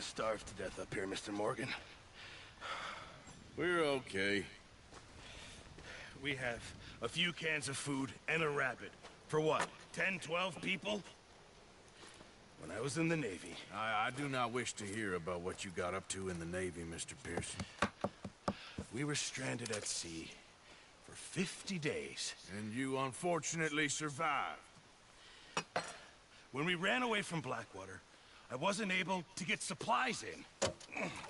gonna starve to death up here, Mr. Morgan. We're okay. We have a few cans of food and a rabbit. For what, 10, 12 people? When I was in the Navy... I do not wish to hear about what you got up to in the Navy, Mr. Pearson. We were stranded at sea for 50 days. And you unfortunately survived. When we ran away from Blackwater, I wasn't able to get supplies in.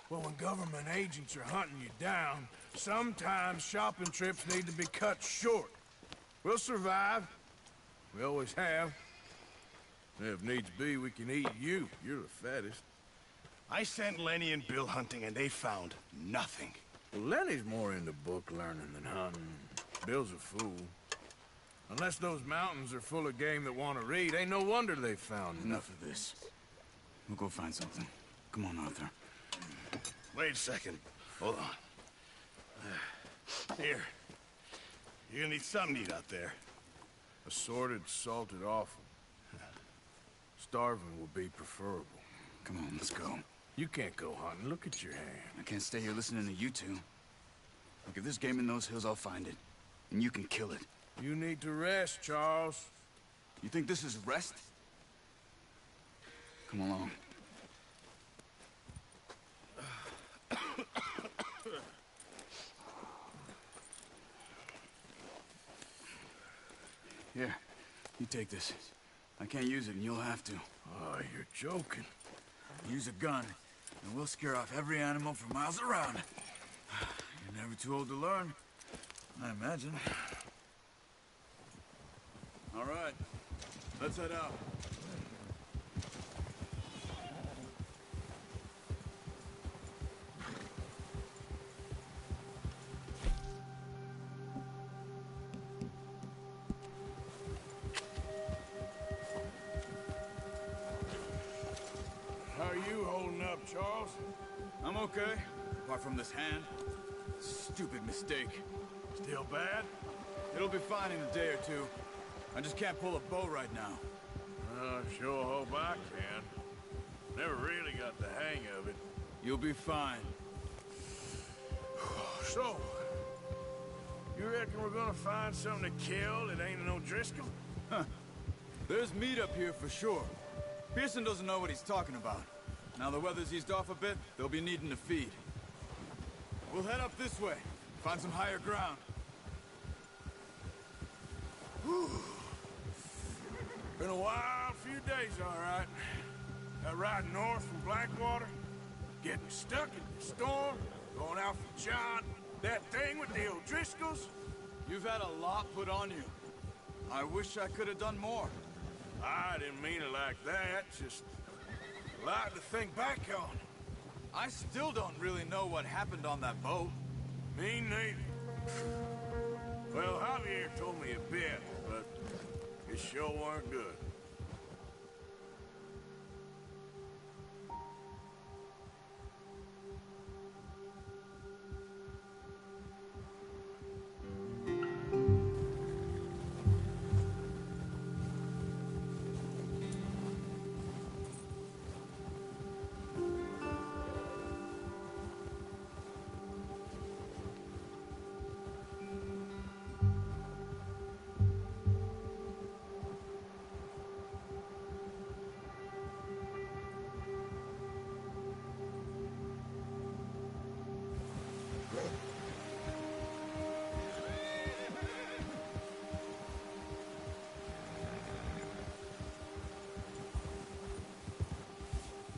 Well, when government agents are hunting you down, sometimes shopping trips need to be cut short. We'll survive. We always have. If needs be, we can eat you. You're the fattest. I sent Lenny and Bill hunting, and they found nothing. Well, Lenny's more into book learning than hunting. Bill's a fool. Unless those mountains are full of game that want to read, ain't no wonder they found Enough of this. We'll go find something. Come on, Arthur. Wait a second. Hold on. Here. You're gonna need something to eat out there. Assorted, salted offal. Starving will be preferable. Come on, let's go. You can't go hunting. Look at your hand. I can't stay here listening to you two. Look, if there's game in those hills, I'll find it. And you can kill it. You need to rest, Charles. You think this is rest? Come along. Here, you take this. I can't use it, and you'll have to. Oh, you're joking. Use a gun, and we'll scare off every animal for miles around. You're never too old to learn, I imagine. All right, let's head out. How are you holding up, Charles? I'm okay, apart from this hand. Stupid mistake. Still bad? It'll be fine in a day or two. I just can't pull a bow right now. Sure hope I can. Never really got the hang of it. You'll be fine. So, you reckon we're gonna find something to kill that ain't no Driscoll? Huh. There's meat up here for sure. Pearson doesn't know what he's talking about. Now the weather's eased off a bit, they'll be needing to feed. We'll head up this way, find some higher ground. Whew. Been a wild few days, all right. That ride north from Blackwater, getting stuck in the storm, going out for John, that thing with the O'Driscolls. You've had a lot put on you. I wish I could have done more. I didn't mean it like that, just a lot to think back on. I still don't really know what happened on that boat. Me neither. Well, Javier told me a bit, but it sure weren't good.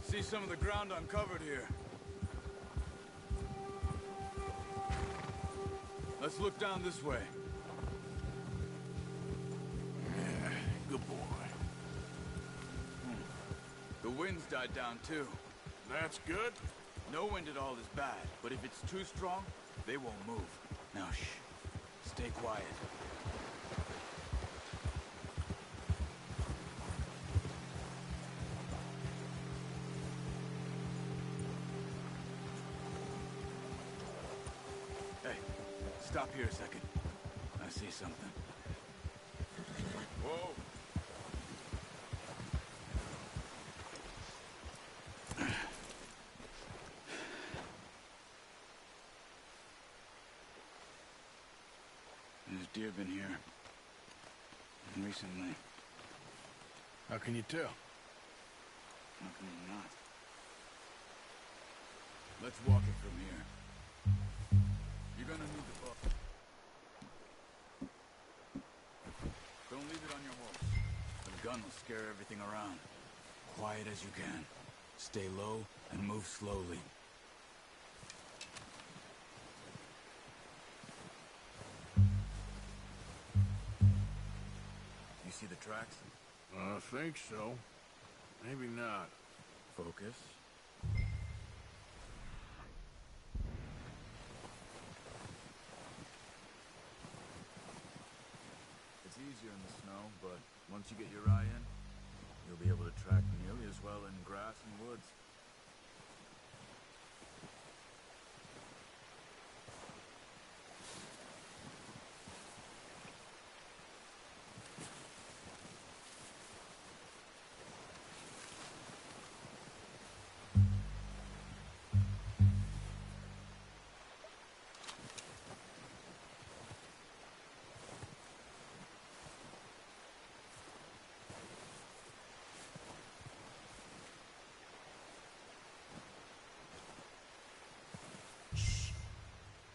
See some of the ground uncovered here. Let's look down this way. Yeah, good boy. The wind's died down too. That's good. No wind at all is bad, but if it's too strong, they won't move. Now shh. Stay quiet. Hey, stop here a second. I see something. Whoa. deer been here? Recently. How can you tell? How can you not? Let's walk it from here. You're gonna need the bow. Don't leave it on your horse. The gun will scare everything around. Quiet as you can. Stay low and move slowly. You see the tracks? I think so. Maybe not. Focus. It's easier in the snow, but once you get your eye in, you'll be able to track nearly as well in grass and woods.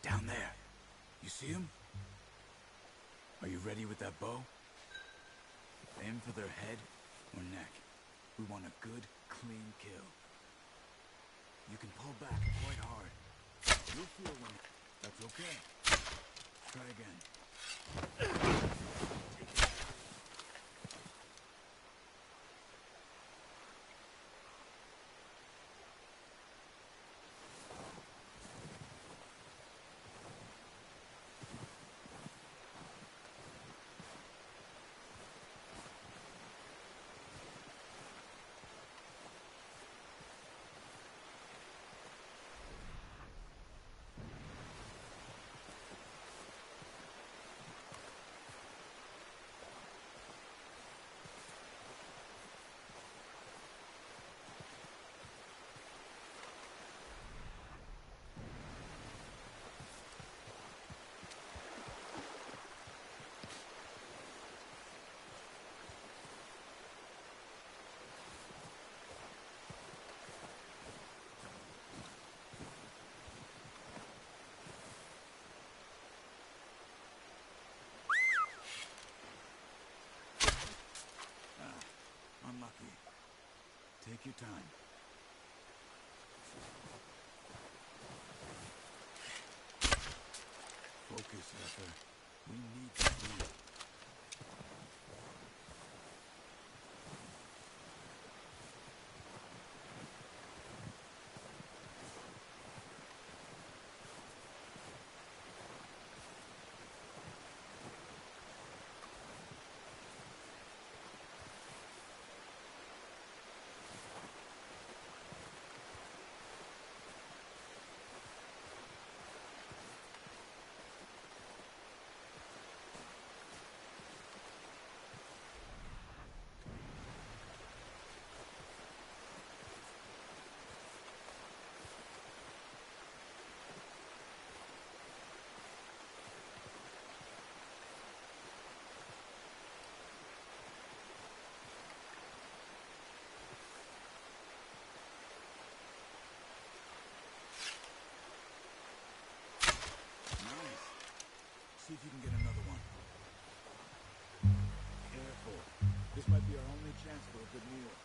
Down there. You see him? Are you ready with that bow? Aim for their head or neck. We want a good, clean kill. You can pull back quite hard. You'll feel when... That's okay. Try again. Take it. Unlucky. Take your time. Focus, Arthur. We need to see it. See if you can get another one. Careful. This might be our only chance for a good meal.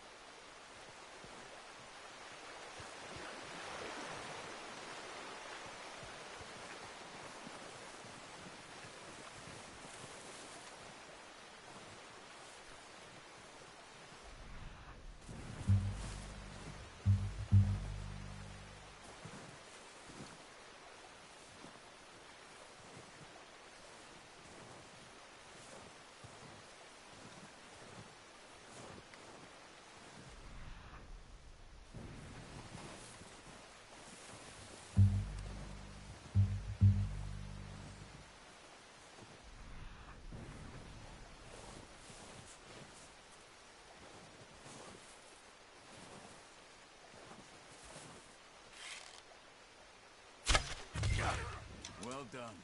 Well done.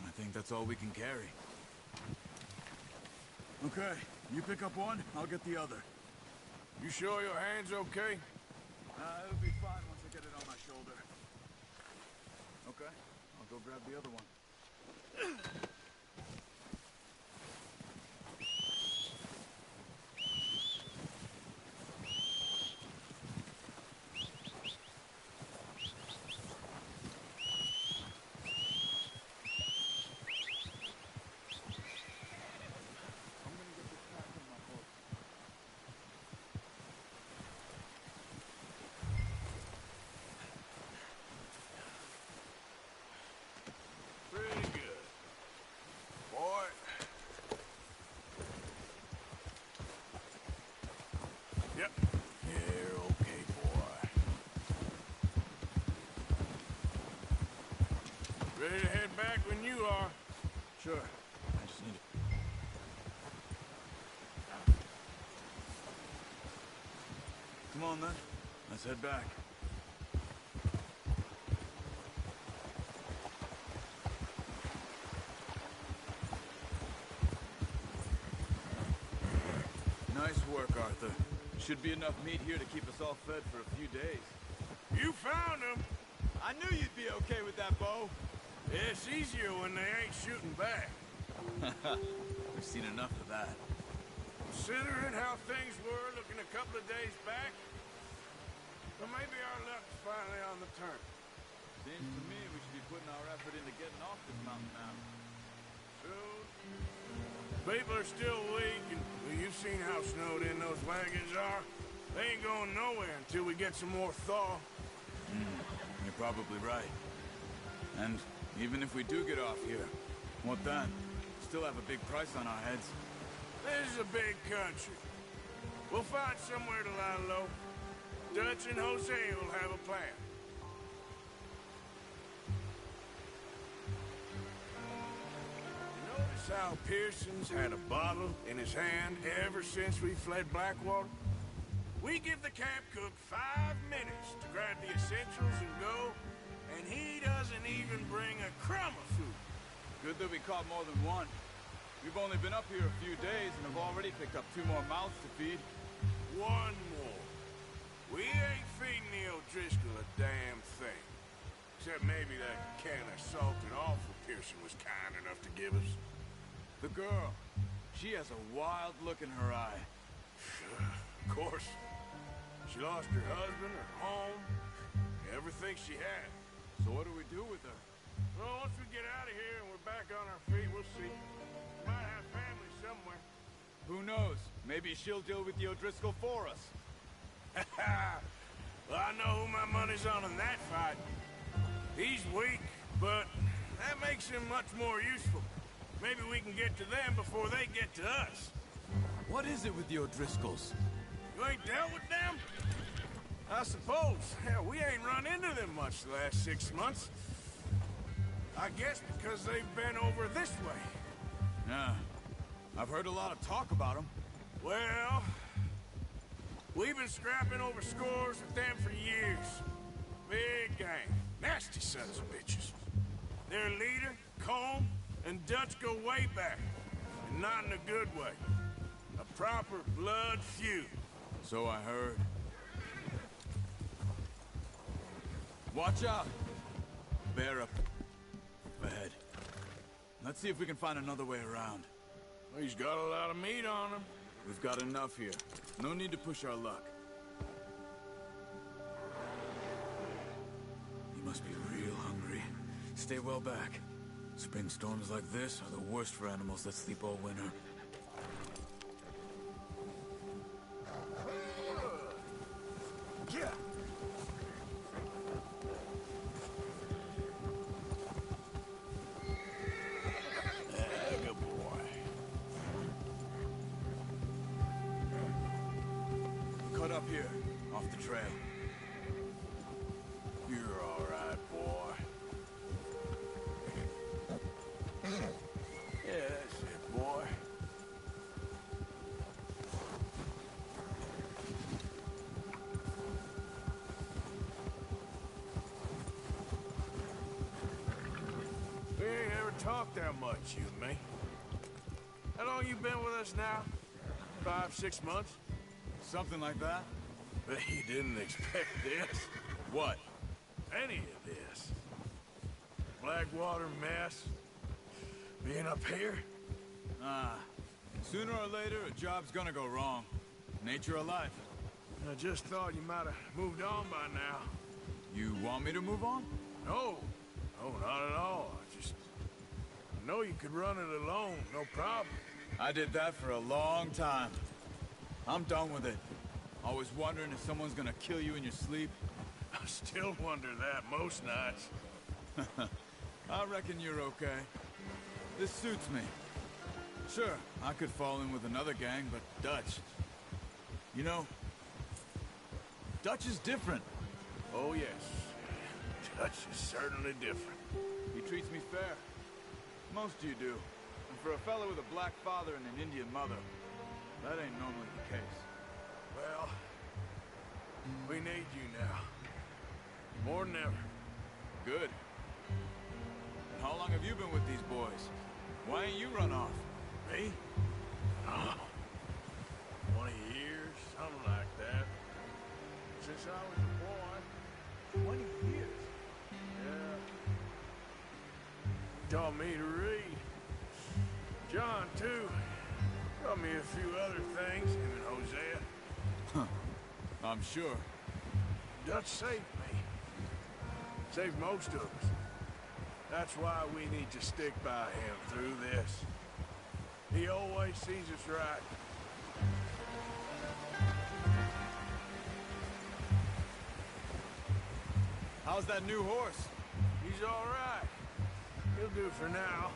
I think that's all we can carry. Okay, you pick up one, I'll get the other. You sure your hand's okay? It'll be fine once I get it on my shoulder. Okay, I'll go grab the other one. Pretty good. Boy. Yep. You're okay, boy. Ready to head back when you are. Sure. I just need it. Come on, then. Let's head back. Nice work, Arthur. Should be enough meat here to keep us all fed for a few days. You found him. I knew you'd be okay with that, Bo. It's easier when they ain't shooting back. We've seen enough of that. Considering how things were looking a couple of days back, well, maybe our luck's finally on the turn. Seems to me we should be putting our effort into getting off this mountain now. Soon. People are still weak, and well, you've seen how snowed in those wagons are. They ain't going nowhere until we get some more thaw. You're probably right. And even if we do get off here, what then? Still have a big price on our heads. This is a big country. We'll find somewhere to lie low. Dutch and Jose will have a plan. Notice how Pearson's had a bottle in his hand ever since we fled Blackwater? We give the camp cook 5 minutes to grab the essentials and go, and he doesn't even bring a crumb of food. Good that we caught more than one. We've only been up here a few days and have already picked up 2 more mouths to feed. One more. We ain't feeding the O'Driscoll a damn thing. Except maybe that can of salted offal Pearson was kind enough to give us. The girl. She has a wild look in her eye. Of course. She lost her husband, her home, everything she had. So what do we do with her? Well, once we get out of here and we're back on our feet, we'll see. We might have family somewhere. Who knows? Maybe she'll deal with the O'Driscoll for us. Well, I know who my money's on in that fight. He's weak, but that makes him much more useful. Maybe we can get to them before they get to us. What is it with the O'Driscolls? You ain't dealt with them? I suppose. Hell, we ain't run into them much the last 6 months. I guess because they've been over this way. Yeah. I've heard a lot of talk about them. Well, we've been scrapping over scores with them for years. Big gang. Nasty sons of bitches. Their leader, Combe, and Dutch go way back. And not in a good way. A proper blood feud. So I heard. Watch out! Bear up ahead. Let's see if we can find another way around. He's got a lot of meat on him. We've got enough here. No need to push our luck. You must be real hungry. Stay well back. Spring storms like this are the worst for animals that sleep all winter. Yeah. Good boy. Cut up here, off the trail. You're all right, boy. Yeah, that's it, boy. We ain't ever talk that much, you and me. How long you been with us now? 5, 6 months? Something like that? But you didn't expect this. What? Any of this. Blackwater mess. Being up here. Sooner or later, a job's gonna go wrong. Nature of life. I just thought you might have moved on by now. You want me to move on? No. No, not at all. I know you could run it alone, no problem. I did that for a long time. I'm done with it. Always wondering if someone's gonna kill you in your sleep. I still wonder that most nights. I reckon you're okay. This suits me. Sure, I could fall in with another gang, but Dutch... You know, Dutch is different. Oh, yes. Dutch is certainly different. He treats me fair. Most of you do. And for a fella with a black father and an Indian mother, that ain't normally the case. Well, we need you now. More than ever. Good. And how long have you been with these boys? Why ain't you run off? Me? Oh, 20 years, something like that. Since I was a boy. 20 years? Yeah. Taught me to read. John, too. Taught me a few other things, him and Hosea. I'm sure. Dutch saved me. Saved most of us. That's why we need to stick by him through this. He always sees us right. How's that new horse? He's all right. He'll do for now.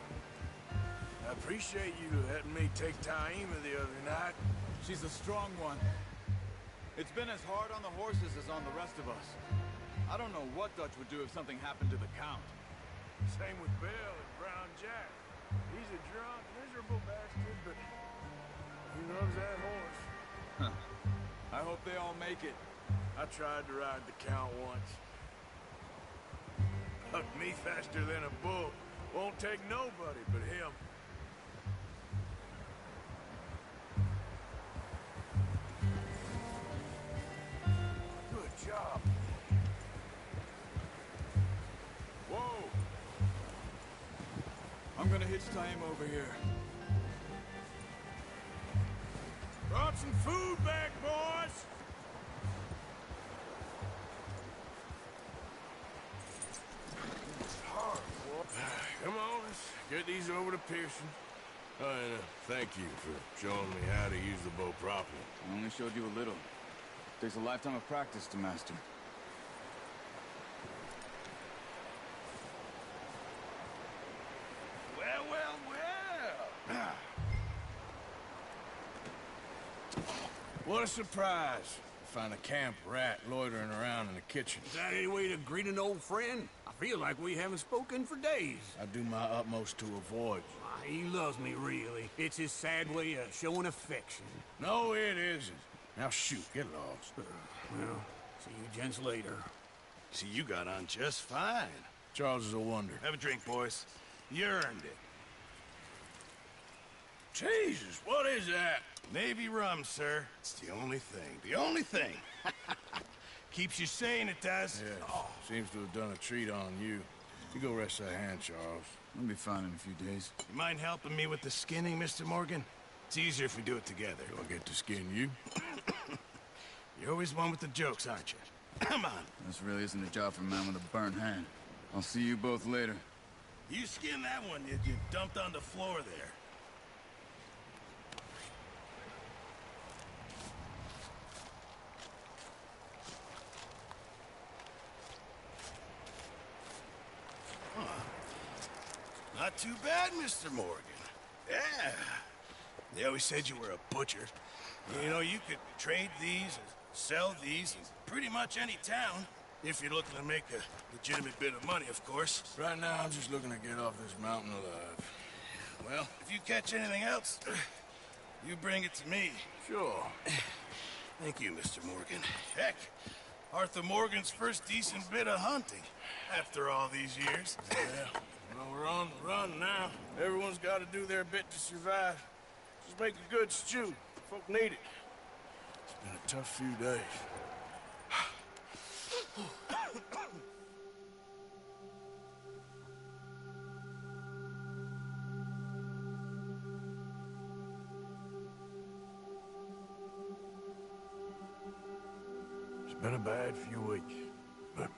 I appreciate you letting me take Taima the other night. She's a strong one. It's been as hard on the horses as on the rest of us. I don't know what Dutch would do if something happened to the Count. Same with Bill and Brown Jack. He's a drunk, miserable bastard, but he loves that horse. I hope they all make it. I tried to ride the Count once. Hucked me faster than a bull. Won't take nobody but him. Good job. Whoa! I'm gonna hitch Taima over here. Brought some food back, boys! Hard, boy. Come on, let's get these over to Pearson. And thank you for showing me how to use the bow properly. I only showed you a little. Takes a lifetime of practice to master. Well, well, well. What a surprise. Find a camp rat loitering around in the kitchen. Is that any way to greet an old friend? I feel like we haven't spoken for days. I do my utmost to avoid you. He loves me, really. It's his sad way of showing affection. No, it isn't. Now shoot, get lost. Well, see you gents later. See, you got on just fine. Charles is a wonder. Have a drink, boys. You earned it. Jesus, what is that? Navy rum, sir. It's the only thing. The only thing. Keeps you sane, it does. Yes, seems to have done a treat on you. You go rest that hand, Charles. I'll be fine in a few days. You mind helping me with the skinning, Mr. Morgan? It's easier if we do it together. Do I get to skin you? You're always one with the jokes, aren't you? Come on. This really isn't a job for a man with a burnt hand. I'll see you both later. You skin that one you dumped on the floor there. Not too bad, Mr. Morgan. Yeah. They always said you were a butcher. You know, you could trade these and sell these in pretty much any town. If you're looking to make a legitimate bit of money, of course. Right now, I'm just looking to get off this mountain alive. Well, if you catch anything else, you bring it to me. Sure. Thank you, Mr. Morgan. Heck, Arthur Morgan's first decent bit of hunting after all these years. Yeah, well, We're on the run now. Everyone's got to do their bit to survive. Just make a good stew. Folk need it. It's been a tough few days. It's been a bad few weeks, but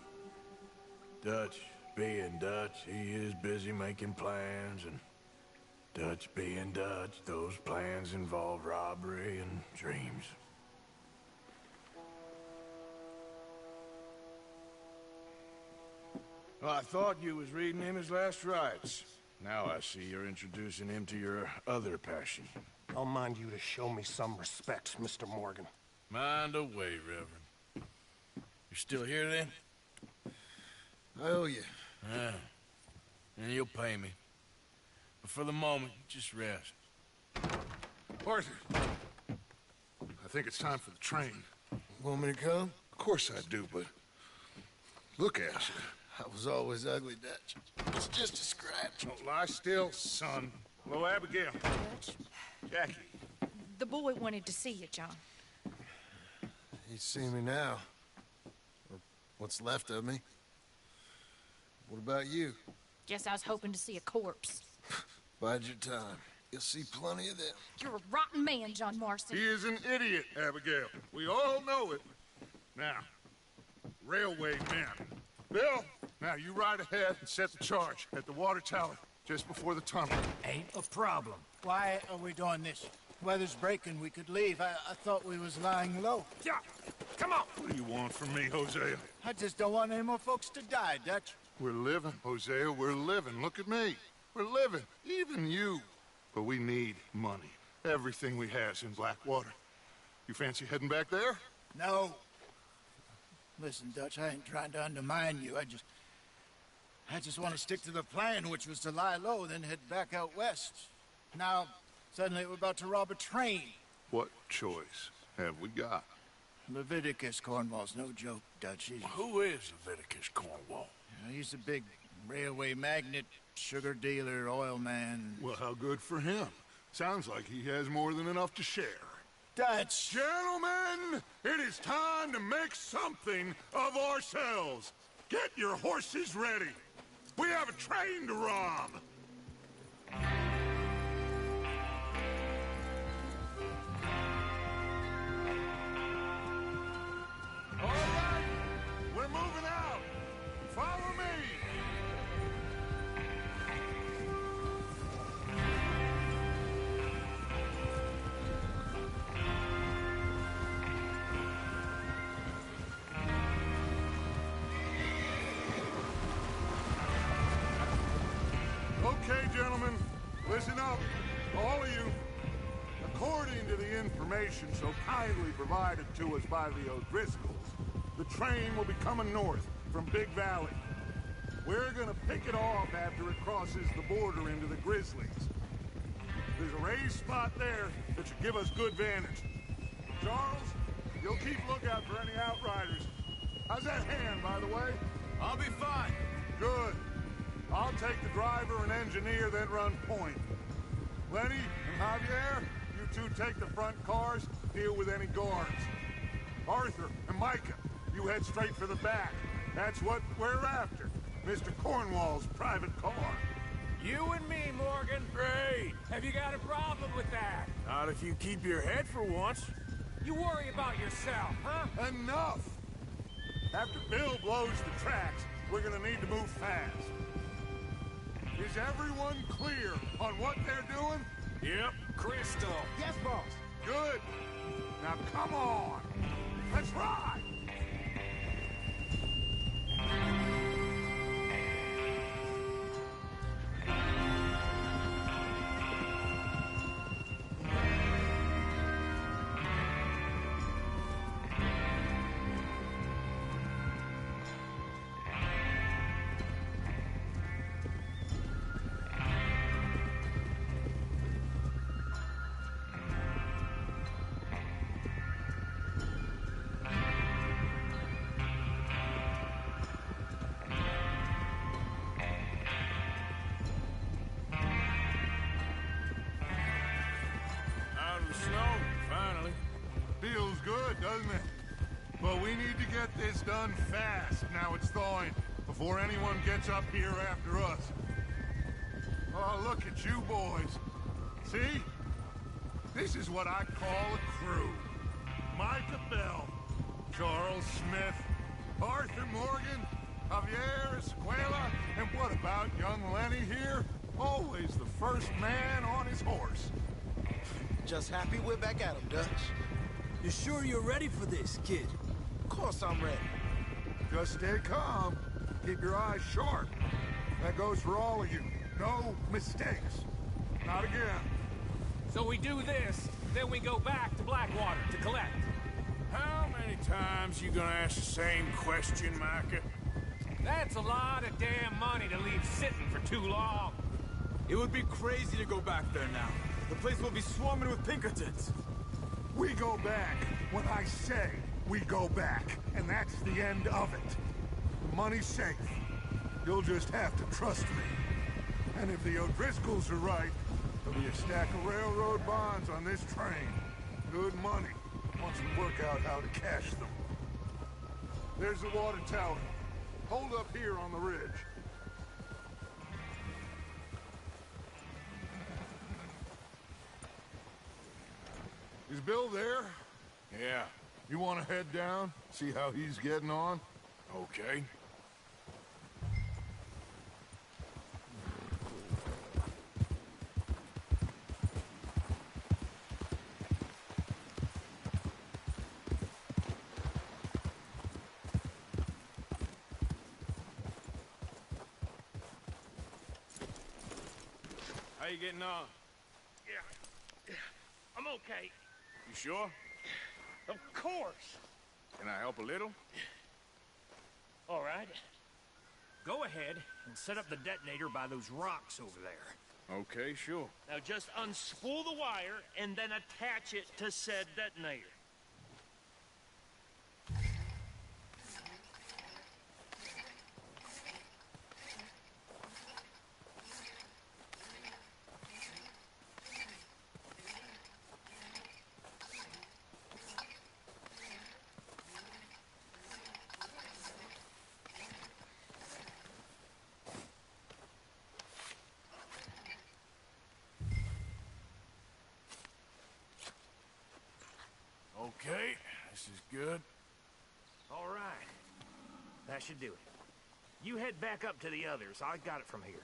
Dutch being Dutch, he is busy making plans, and Dutch being Dutch, those plans involve robbery and dreams. Well, I thought you was reading him his last rites. Now I see you're introducing him to your other passion. I'll mind you to show me some respect, Mr. Morgan. Mind away, Reverend. You're still here, then? I owe you. Yeah. And you'll pay me. But for the moment, just rest. Arthur, I think it's time for the train. Want me to come? Of course I do, but look at you. I was always ugly, Dutch. It's just a scratch. Don't lie still, son. Hello, Abigail. Jackie. The boy wanted to see you, John. He'd see me now. Or what's left of me. What about you? Guess I was hoping to see a corpse. Bide your time. You'll see plenty of them. You're a rotten man, John Marston. He is an idiot, Abigail. We all know it. Now, railway men. Bill, now you ride ahead and set the charge at the water tower just before the tunnel. Ain't a problem. Why are we doing this? Weather's breaking. We could leave. I thought we was lying low. Yeah, come on. What do you want from me, Hosea? I just don't want any more folks to die, Dutch. We're living, Hosea. We're living. Look at me. We're living. Even you. But we need money. Everything we has in Blackwater. You fancy heading back there? No. Listen, Dutch, I ain't trying to undermine you. I just want to stick to the plan, which was to lie low, then head back out west. Now, suddenly we're about to rob a train. What choice have we got? Leviticus Cornwall's no joke, Dutch. Who is Leviticus Cornwall? He's a big railway magnate, sugar dealer, oil man. Well, how good for him. Sounds like he has more than enough to share. Dutch! Gentlemen, it is time to make something of ourselves. Get your horses ready. We have a train to rob. All right, we're moving out. Follow me. Okay, gentlemen, listen up, all of you. According to the information so kindly provided to us by the O'Driscolls, the train will be coming north from Big Valley. We're gonna pick it off after it crosses the border into the Grizzlies. There's a raised spot there that should give us good vantage. Charles, you'll keep lookout for any outriders. How's that hand, by the way? I'll be fine. Good. I'll take the driver and engineer, then run point. Lenny and Javier, you two take the front cars, deal with any guards. Arthur and Micah, you head straight for the back. That's what we're after. Mr. Cornwall's private car. You and me, Morgan. Great. Have you got a problem with that? Not if you keep your head for once. You worry about yourself, huh? Enough! After Bill blows the tracks, we're gonna need to move fast. Is everyone clear on what they're doing? Yep. Crystal. Yes, boss. Good. Now come on. Let's ride. Feels good, doesn't it? But we need to get this done fast now it's thawing, before anyone gets up here after us. Oh, look at you boys. See? This is what I call a crew. Micah Bell, Charles Smith, Arthur Morgan, Javier Escuela, and what about young Lenny here? Always the first man on his horse. Just happy we're back at him, Dutch. You sure you're ready for this, kid? Of course I'm ready. Just stay calm. Keep your eyes sharp. That goes for all of you. No mistakes. Not again. So we do this, then we go back to Blackwater to collect. How many times you gonna ask the same question, Micah? That's a lot of damn money to leave sitting for too long. It would be crazy to go back there now. The place will be swarming with Pinkertons. We go back when I say we go back, and that's the end of it. The money's safe. You'll just have to trust me. And if the O'Driscolls are right, there'll be a stack of railroad bonds on this train. Good money, once we work out how to cash them. There's the water tower. Hold up here on the ridge. Is Bill there? Yeah, You want to head down, see how he's getting on? okay. How you getting on? Yeah, I'm okay. You sure? Of course. Can I help a little? All right. Go ahead and set up the detonator by those rocks over there. Okay, sure. Now just unspool the wire and then attach it to said detonator. Okay, this is good. All right. That should do it. You head back up to the others. I got it from here.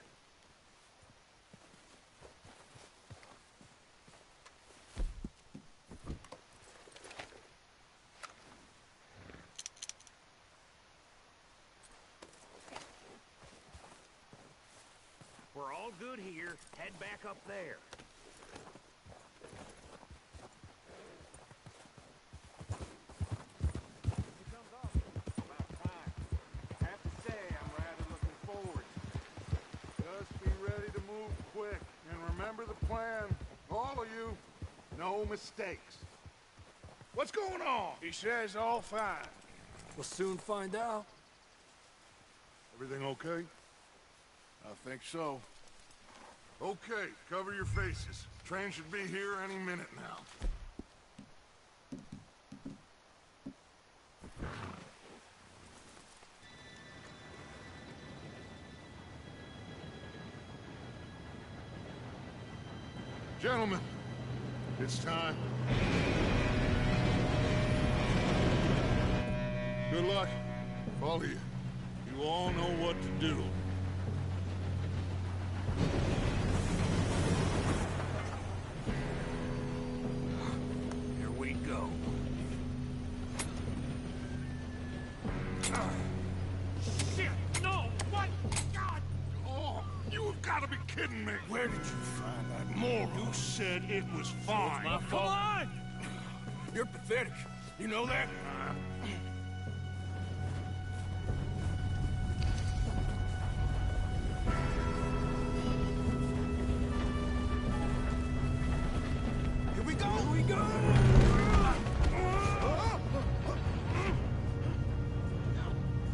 We're all good here. Head back up there. Remember the plan, all of you. No mistakes. What's going on? He says all fine. We'll soon find out. Everything okay? I think so. Okay, cover your faces. Train should be here any minute now. Gentlemen, it's time. Good luck. All of you. You all know what to do. Here we go. Shit! No! What? God! Oh, you have got to be kidding me. Where did you find that moron? You said it was fine. My fault. Come on! You're pathetic. You know that? Here we go! Here we go!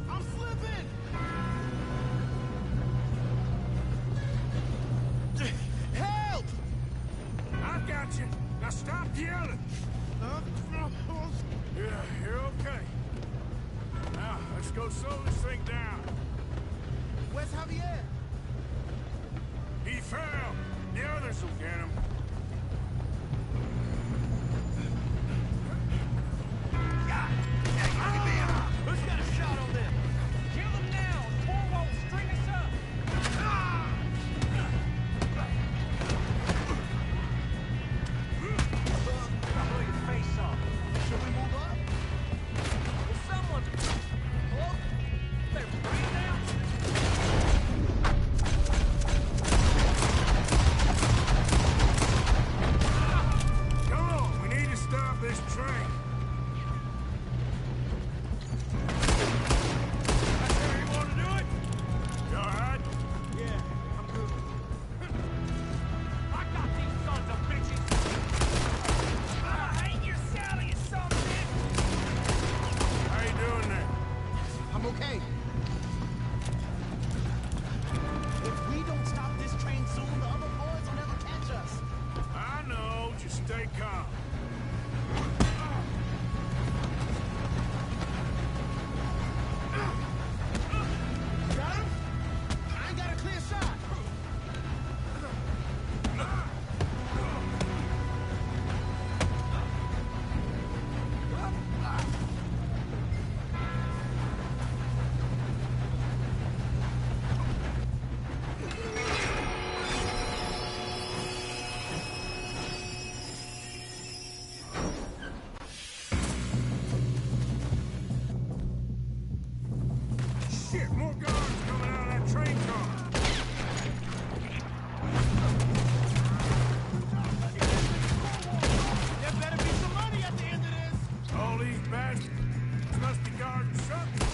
I'm slipping! Help! I've got you. Now stop yelling. Yeah, you're okay. Now, let's go slow this thing down. Where's Javier? He fell. The others will get him. Who's got a shot on them? Kill them now! Torwald, string us up! Blow your face off. Should we move up? Well, someone... Oh, they're free now? Come on, we need to stop this train. That's how you want to do it? You all right? Yeah, I'm good. I got these sons of bitches! I hate your Sally, you son of a bitch! How you doing there? I'm okay. If we don't stop this train soon, the other boys will never catch us. I know, just stay calm. Got him? I ain't got a clear shot. Shit, more guards coming out of that train car. There better be some money at the end of this. All these bastards. These must be guarding something.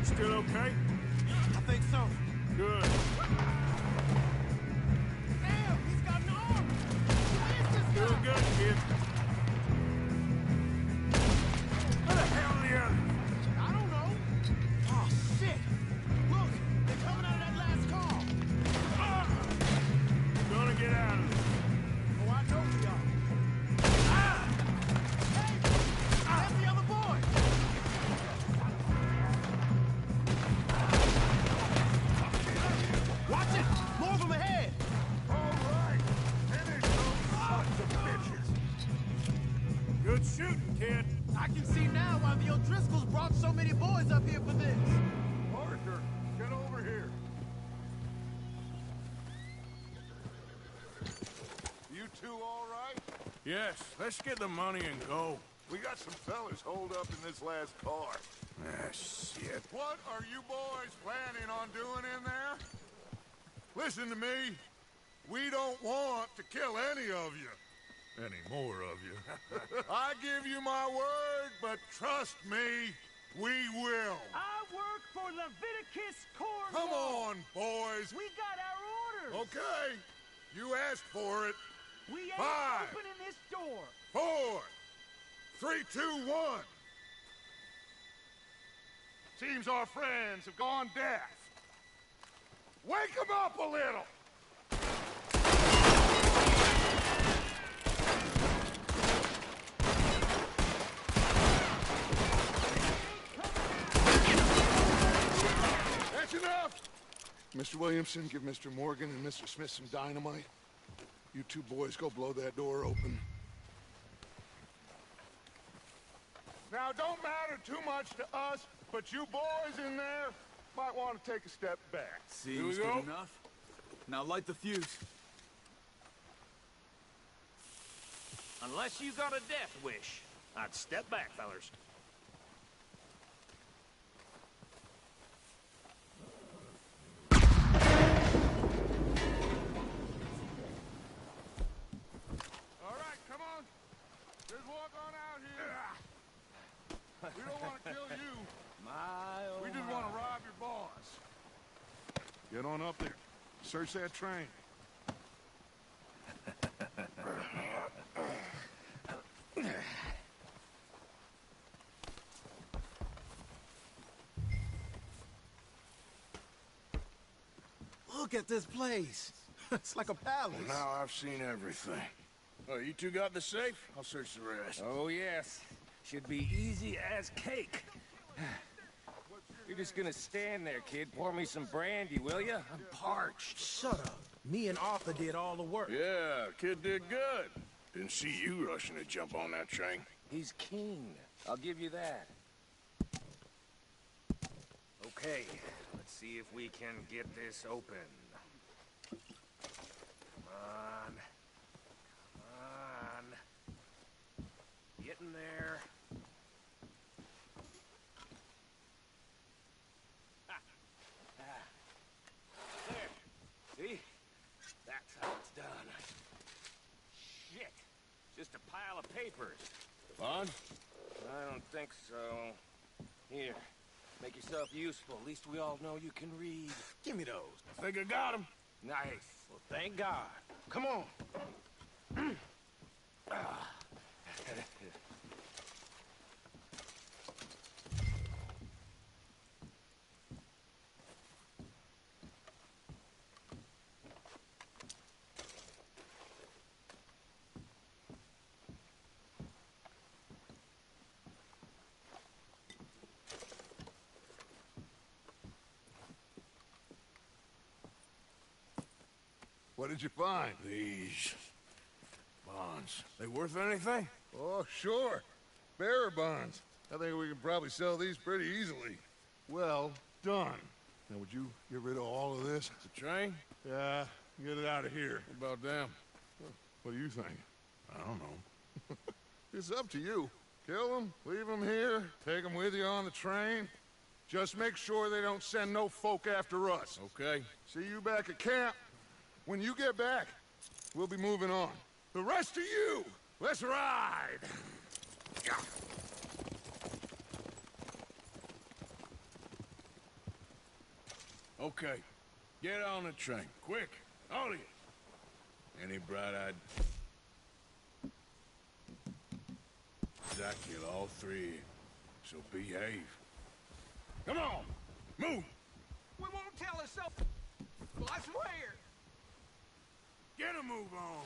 Still okay? I think so. Good. Damn, he's got an arm. Who is this Doing guy? good, kid. Where the hell are the others? I don't know. Oh, shit. Look, they're coming out of that last car. Gonna get out of there. Oh, I know we are. Hey, that's the other boy. Watch it. More of them ahead. All right. Finish those sons of bitches. Good shooting, kid. I can see now why the O'Driscolls brought so many boys up here for this. Parker, get over here. You two all right? Yes, let's get the money and go. We got some fellas holed up in this last car. Ah, shit. What are you boys planning on doing in there? Listen to me. We don't want to kill any of you. Any more of you. I give you my word, but trust me, we will. I work for Leviticus Cornwall! Come on, boys. We got our orders! Okay. You asked for it. We ain't 5, opening this door! 4, 3, 2, 1. Seems our friends have gone deaf. Wake them up a little. That's enough. Mr. Williamson, give Mr. Morgan and Mr. Smith some dynamite. You two boys go blow that door open. Now, don't matter too much to us, but you boys in there might want to take a step back. Seems good enough. Now light the fuse. Unless you got a death wish, I'd step back, fellers. All right, come on. Just walk on out here. We don't want to kill you. We just want to rob your boss. Get on up there. Search that train. Look at this place. It's like a palace. Now I've seen everything. Oh, you two got the safe? I'll search the rest. Oh, yes. Should be easy as cake. You're just gonna stand there, kid. Pour me some brandy, will ya? I'm parched. Shut up. Me and Arthur did all the work. Yeah, kid did good. Didn't see you rushing to jump on that train. He's king. I'll give you that. Okay, let's see if we can get this open. Come on. Come on. Get in there. There. See? That's how it's done. Shit. Just a pile of papers. Bond? I don't think so. Here. Make yourself useful. At least we all know you can read. Give me those. I think I got him. Nice. Well, thank God. Come on. Ah. What did you find? These bonds. They worth anything? Oh, sure. Bearer bonds. I think we can probably sell these pretty easily. Well done. Now, would you get rid of all of this? The train? Yeah, get it out of here. What about them? What do you think? I don't know. It's up to you. Kill them, leave them here, take them with you on the train. Just make sure they don't send no folk after us. Okay. See you back at camp. When you get back, we'll be moving on. The rest of you, let's ride! Okay. Get on the train. Quick. All of you. Any bright-eyed... Zach kill all three. So behave. Come on! Move! We won't tell us so. Well, I swear. Get a move on!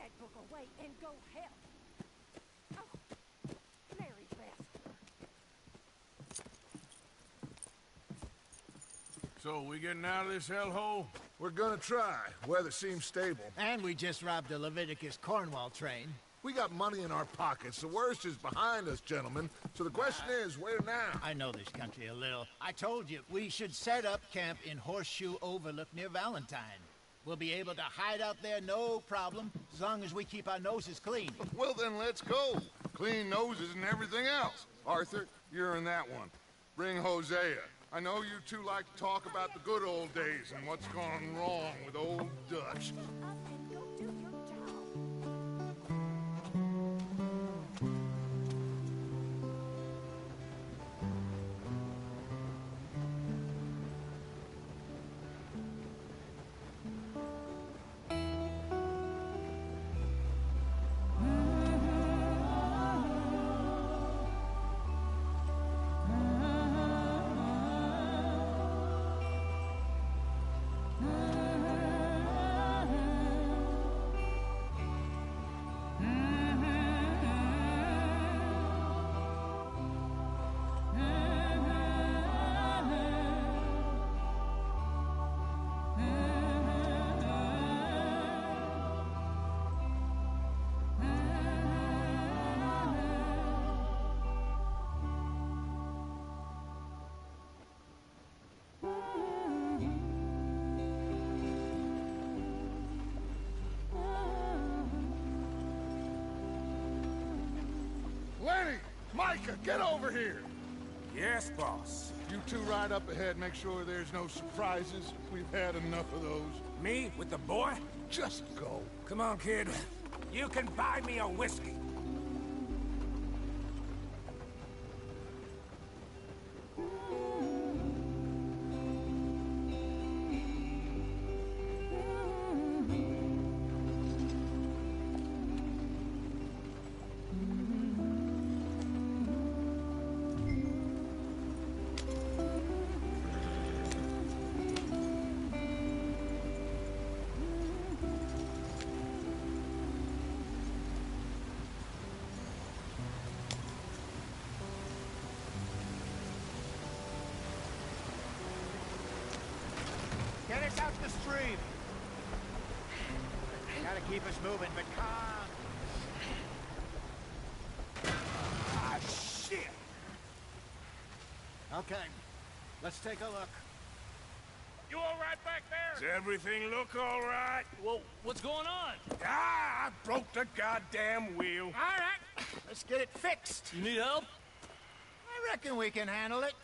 that book away and go help. Oh, Mary Beth. So, we getting out of this hellhole? We're gonna try. Weather seems stable. And we just robbed a Leviticus Cornwall train. We got money in our pockets. The worst is behind us, gentlemen. So the question is, where now? I know this country a little. I told you, we should set up camp in Horseshoe Overlook near Valentine. We'll be able to hide out there, no problem, as long as we keep our noses clean. Well, then let's go. Clean noses and everything else. Arthur, you're in that one. Bring Hosea. I know you two like to talk about the good old days and what's gone wrong with old Dutch. Up and go do your job. Lenny! Micah, get over here! Yes, boss. You two ride up ahead, make sure there's no surprises. We've had enough of those. Me? With the boy? Just go. Come on, kid. You can buy me a whiskey. Get us out the stream. Gotta keep us moving, but calm. Ah, shit! Okay, let's take a look. You all right back there? Does everything look all right? Well, what's going on? Ah, I broke the goddamn wheel. All right, let's get it fixed. You need help? I reckon we can handle it.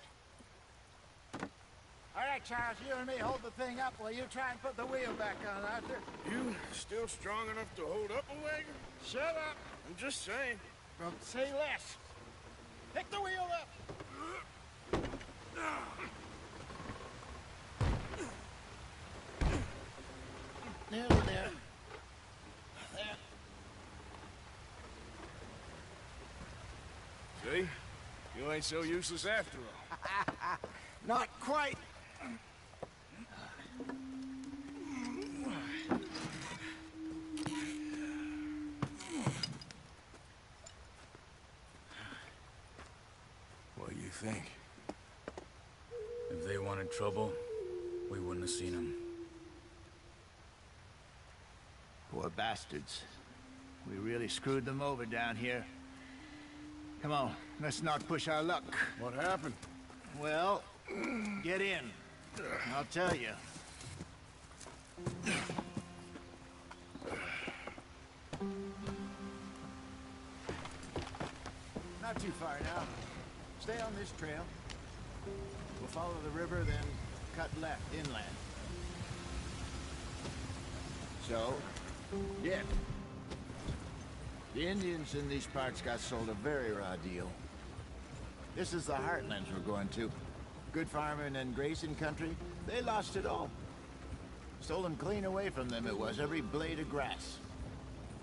All right, Charles, you and me hold the thing up while you try and put the wheel back on, Arthur. You still strong enough to hold up a wagon? Shut up. I'm just saying. Don't say less. Pick the wheel up. Nearly there. There. See? You ain't so useless after all. Not quite. What do you think? If they wanted trouble, we wouldn't have seen them. Poor bastards. We really screwed them over down here. Come on, let's not push our luck. What happened? Well, get in. I'll tell you. Not too far now. Stay on this trail. We'll follow the river, then cut left inland. So, yeah. The Indians in these parts got sold a very raw deal. This is the heartlands we're going to. Good farming and grazing country, they lost it all. Stolen clean away from them it was, every blade of grass.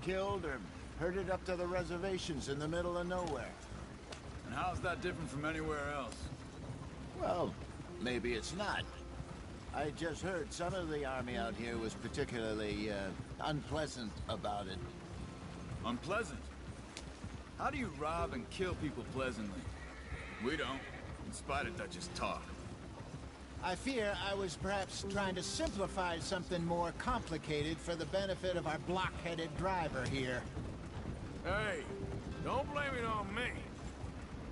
Killed or herded up to the reservations in the middle of nowhere. And how's that different from anywhere else? Well, maybe it's not. I just heard some of the army out here was particularly, unpleasant about it. Unpleasant? How do you rob and kill people pleasantly? We don't, in spite of Dutch's talk. I fear I was perhaps trying to simplify something more complicated for the benefit of our block-headed driver here. Hey, don't blame it on me.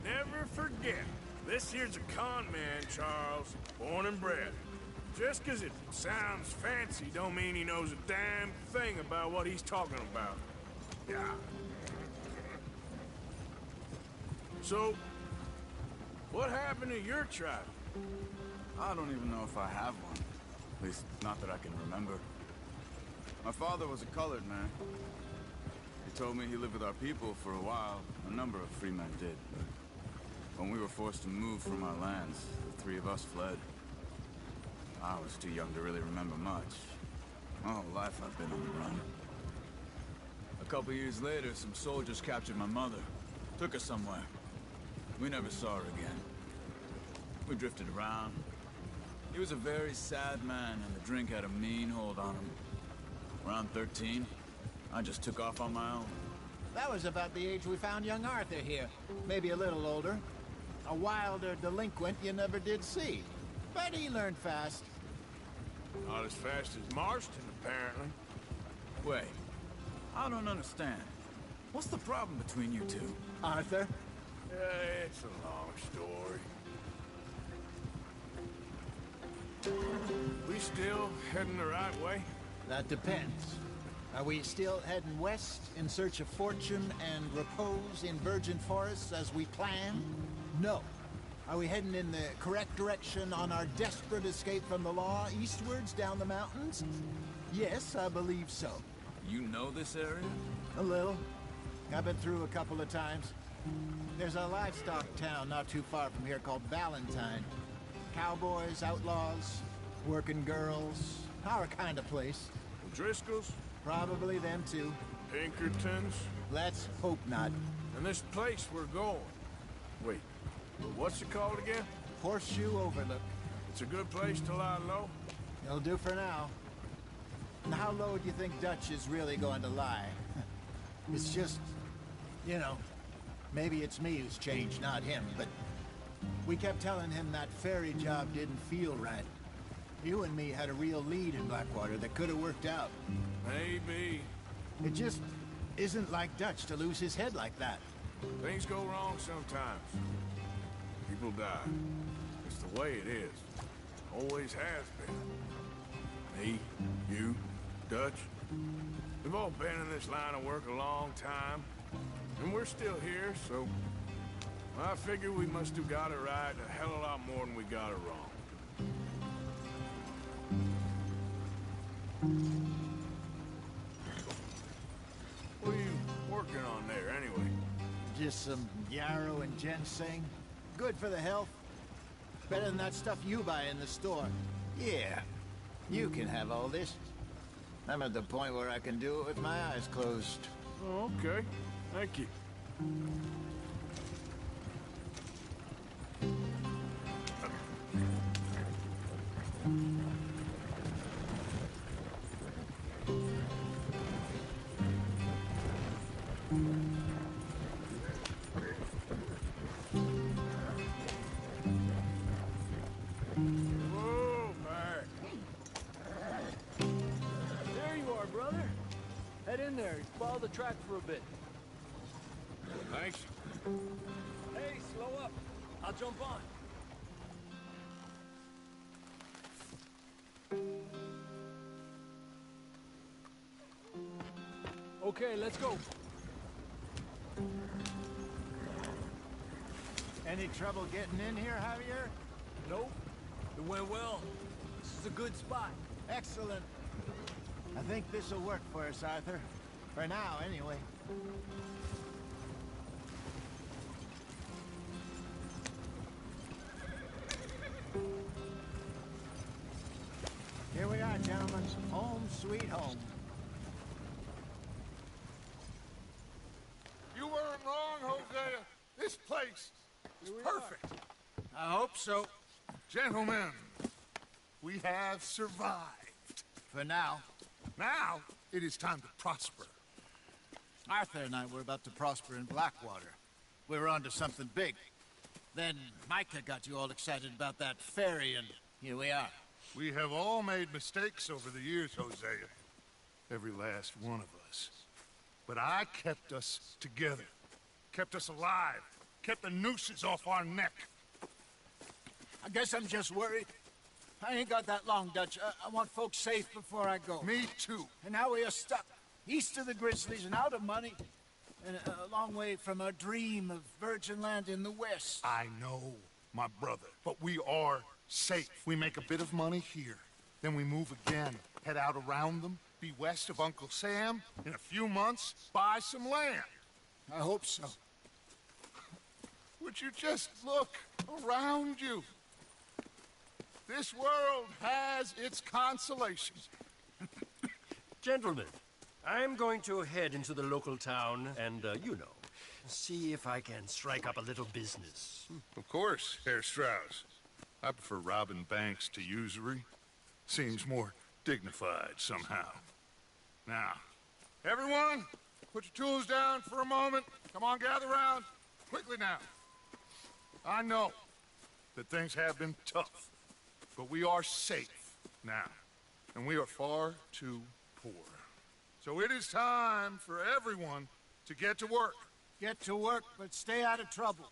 Never forget, this here's a con man, Charles, born and bred. Just 'cause it sounds fancy don't mean he knows a damn thing about what he's talking about. Yeah. So, what happened to your tribe? I don't even know if I have one. At least, not that I can remember. My father was a colored man. He told me he lived with our people for a while. A number of free men did, but when we were forced to move from our lands, the three of us fled. I was too young to really remember much. My whole life I've been on the run. A couple years later, some soldiers captured my mother. Took her somewhere. We never saw her again. We drifted around. He was a very sad man, and the drink had a mean hold on him. Around 13, I just took off on my own. That was about the age we found young Arthur here. Maybe a little older. A wilder delinquent you never did see. But he learned fast. Not as fast as Marston, apparently. Wait, I don't understand. What's the problem between you two? Arthur? It's a long story. We still heading the right way? That depends. Are we still heading west in search of fortune and repose in virgin forests as we planned? No. Are we heading in the correct direction on our desperate escape from the law eastwards down the mountains? Yes, I believe so. You know this area? A little. I've been through a couple of times. There's a livestock town not too far from here called Valentine. Cowboys, outlaws, working girls, our kind of place. The Driscolls? Probably them too. Pinkertons? Let's hope not. And this place we're going. Wait, what's it called again? Horseshoe Overlook. It's a good place to lie low? It'll do for now. And how low do you think Dutch is really going to lie? It's just, you know, maybe it's me who's changed, not him, but we kept telling him that ferry job didn't feel right. You and me had a real lead in Blackwater that could have worked out. Maybe. It just isn't like Dutch to lose his head like that. Things go wrong sometimes. People die. It's the way it is. Always has been. Me, you, Dutch. We've all been in this line of work a long time. And we're still here, so I figure we must have got it right a hell of a lot more than we got it wrong. What are you working on there, anyway? Just some yarrow and ginseng. Good for the health. Better than that stuff you buy in the store. Yeah, you can have all this. I'm at the point where I can do it with my eyes closed. Oh, okay. Thank you. Whoa, back. There you are, brother. Head in there. Follow the track for a bit. Thanks. Hey, slow up. I'll jump on. Okay, let's go. Any trouble getting in here, Javier? Nope. It went well. This is a good spot. Excellent. I think this'll work for us, Arthur. For now, anyway. Here we are, gentlemen. Home sweet home. You weren't wrong, Hosea. This place is perfect. I hope so. Gentlemen, we have survived. For now. Now, it is time to prosper. Arthur and I were about to prosper in Blackwater. We were onto something big. Then Micah got you all excited about that ferry, and here we are. We have all made mistakes over the years, Hosea. Every last one of us. But I kept us together. Kept us alive. Kept the nooses off our neck. I guess I'm just worried. I ain't got that long, Dutch. I want folks safe before I go. Me too. And now we are stuck. East of the Grizzlies and out of money. And a long way from our dream of virgin land in the west. I know, my brother. But we are safe. We make a bit of money here. Then we move again. Head out around them. Be west of Uncle Sam. In a few months, buy some land. I hope so. Would you just look around you? This world has its consolations. Gentlemen, I'm going to head into the local town and, see if I can strike up a little business. Of course, Herr Strauss. I prefer robbing banks to usury. Seems more dignified somehow. Now, everyone, put your tools down for a moment. Come on, gather round. Quickly now. I know that things have been tough, but we are safe now, and we are far too poor. So it is time for everyone to get to work. Get to work, but stay out of trouble.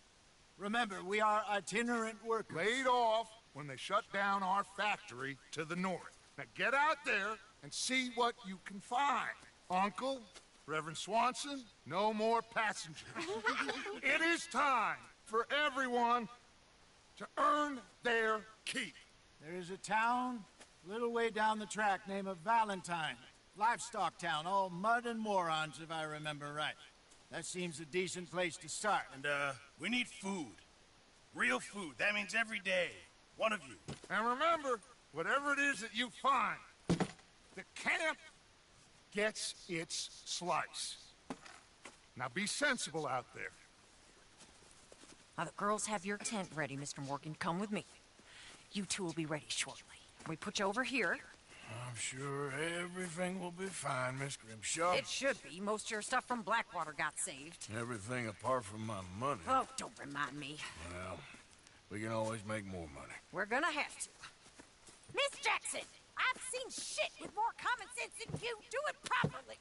Remember, we are itinerant workers. Laid off when they shut down our factory to the north. Now get out there and see what you can find. Uncle, Reverend Swanson, no more passengers. It is time for everyone to earn their keep. There is a town a little way down the track named Valentine. Livestock town, all mud and morons, if I remember right. That seems a decent place to start. And, we need food. Real food. That means every day. One of you. And remember, whatever it is that you find, the camp gets its slice. Now be sensible out there. The girls have your tent ready, Mr. Morgan. Come with me. You two will be ready shortly. We put you over here. I'm sure everything will be fine, Miss Grimshaw. It should be. Most of your stuff from Blackwater got saved. Everything apart from my money. Oh, don't remind me. Well, we can always make more money. We're gonna have to. Miss Jackson, I've seen shit with more common sense than you. Do it properly.